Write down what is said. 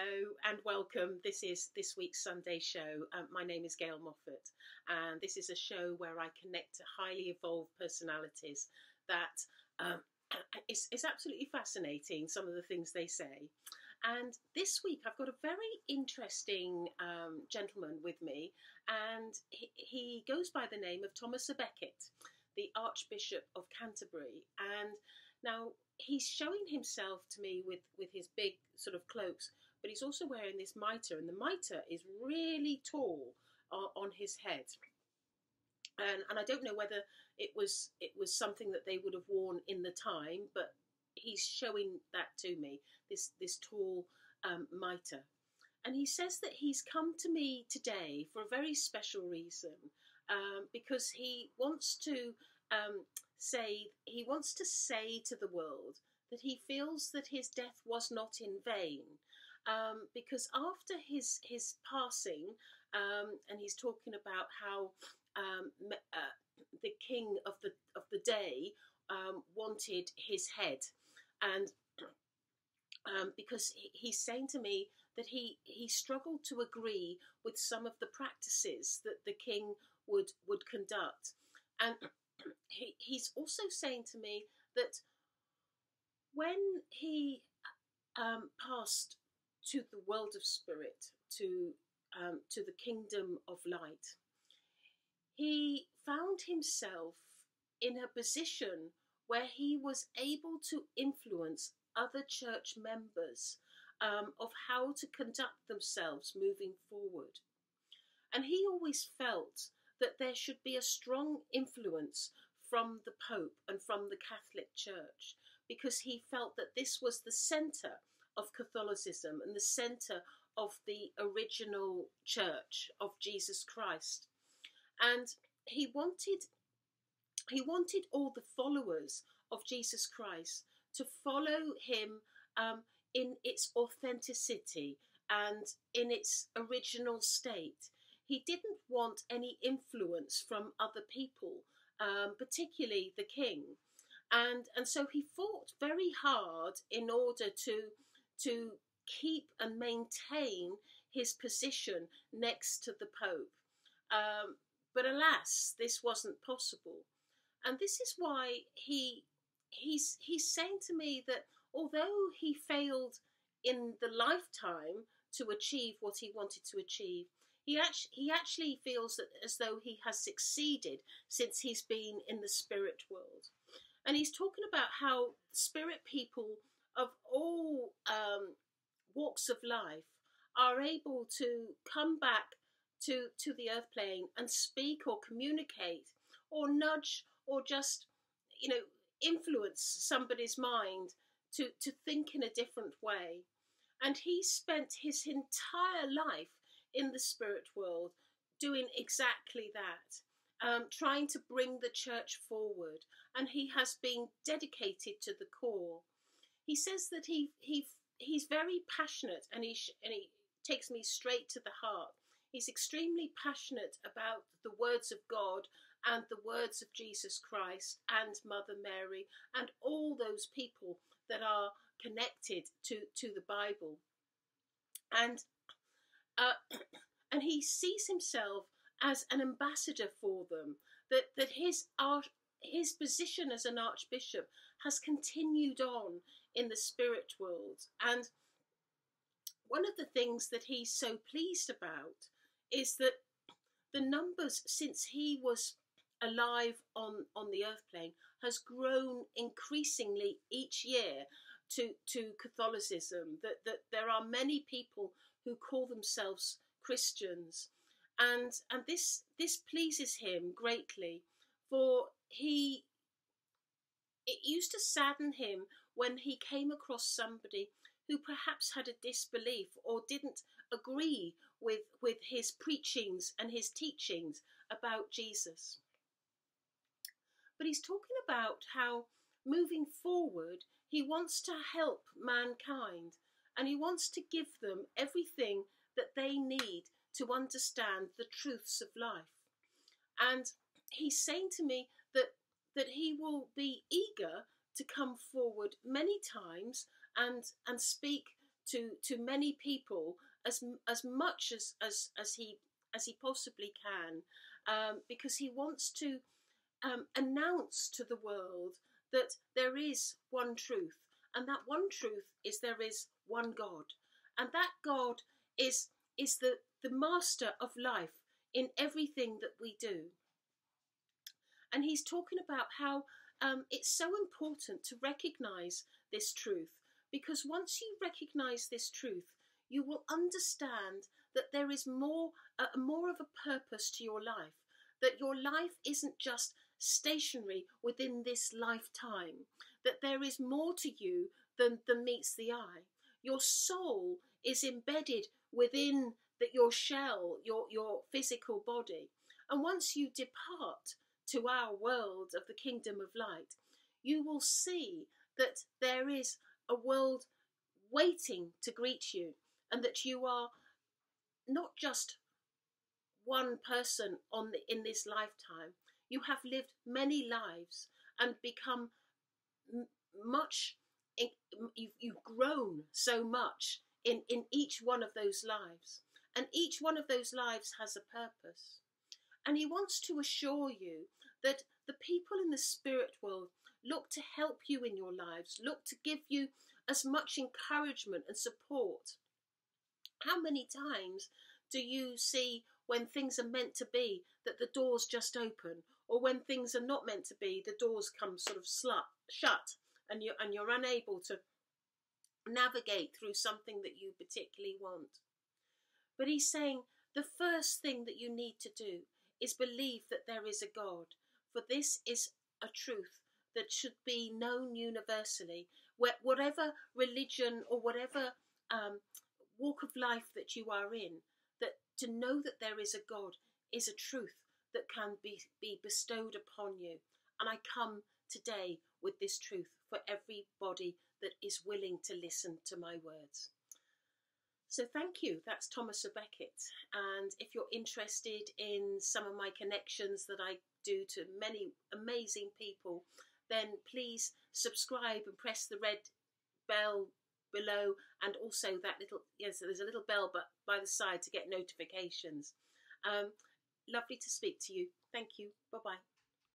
Hello and welcome. This is this week's Sunday show. My name is Gail Moffat, and this is a show where I connect to highly evolved personalities that is absolutely fascinating, some of the things they say. And this week I've got a very interesting gentleman with me, and he goes by the name of Thomas A Beckett, the Archbishop of Canterbury. And now he's showing himself to me with his big sort of cloaks, but he's also wearing this mitre, and the mitre is really tall on his head. And I don't know whether it was something that they would have worn in the time, but he's showing that to me, this tall mitre. And he says that he's come to me today for a very special reason, because he wants to say to the world that he feels that his death was not in vain, because after his passing, and he's talking about how the king of the day wanted his head, and because he's saying to me that he struggled to agree with some of the practices that the king would conduct. And he's also saying to me that when he passed to the world of spirit, to the kingdom of light, he found himself in a position where he was able to influence other church members of how to conduct themselves moving forward. And he always felt that there should be a strong influence from the Pope and from the Catholic Church, because he felt that this was the centre of Catholicism and the centre of the original church of Jesus Christ. And he wanted all the followers of Jesus Christ to follow him in its authenticity and in its original state. He didn't want any influence from other people, particularly the king. And so he fought very hard in order to keep and maintain his position next to the Pope. But alas, this wasn't possible. And this is why he's saying to me that although he failed in the lifetime to achieve what he wanted to achieve, he actually feels that as though he has succeeded since he's been in the spirit world. And he's talking about how spirit people of all walks of life are able to come back to the earth plane and speak or communicate or nudge or just, influence somebody's mind to think in a different way. And he spent his entire life in the spirit world doing exactly that, trying to bring the church forward. And he has been dedicated to the core. He says that he's very passionate, and he takes me straight to the heart. He's extremely passionate about the words of God and the words of Jesus Christ and Mother Mary and all those people that are connected to the Bible. And he sees himself as an ambassador for them, that his position as an archbishop has continued on in the spirit world. And one of the things that he's so pleased about is that the numbers since he was alive on the earth plane has grown increasingly each year to Catholicism, that there are many people who call themselves Christians, and this pleases him greatly, for it used to sadden him when he came across somebody who perhaps had a disbelief or didn't agree with his preachings and his teachings about Jesus. But he's talking about how moving forward, he wants to help mankind, and he wants to give them everything that they need to understand the truths of life. And he's saying to me that he will be eager to come forward many times and speak to many people as much as he possibly can, because he wants to announce to the world that there is one truth, and that one truth is there is one God, and that God is the master of life in everything that we do. And he's talking about how it's so important to recognize this truth, because once you recognize this truth, you will understand that there is more of a purpose to your life, that your life isn't just stationary within this lifetime, that there is more to you than meets the eye. Your soul is embedded within your shell, your physical body. And once you depart to our world of the kingdom of light, you will see that there is a world waiting to greet you, and that you are not just one person in this lifetime. You have lived many lives and become much, you've grown so much in each one of those lives, and each one of those lives has a purpose. And he wants to assure you that the people in the spirit world look to help you in your lives, look to give you as much encouragement and support. How many times do you see when things are meant to be that the doors just open, or when things are not meant to be, the doors come sort of shut, and you're unable to navigate through something that you particularly want? But he's saying the first thing that you need to do is believe that there is a God, for this is a truth that should be known universally, where whatever religion or whatever walk of life that you are in, that to know that there is a God is a truth that can be bestowed upon you. And I come today with this truth for everybody that is willing to listen to my words. So thank you. That's Thomas A Beckett. And if you're interested in some of my connections that I do to many amazing people, then please subscribe and press the red bell below, and also that little, yes, there's a little bell but by the side to get notifications. Lovely to speak to you. Thank you. Bye-bye.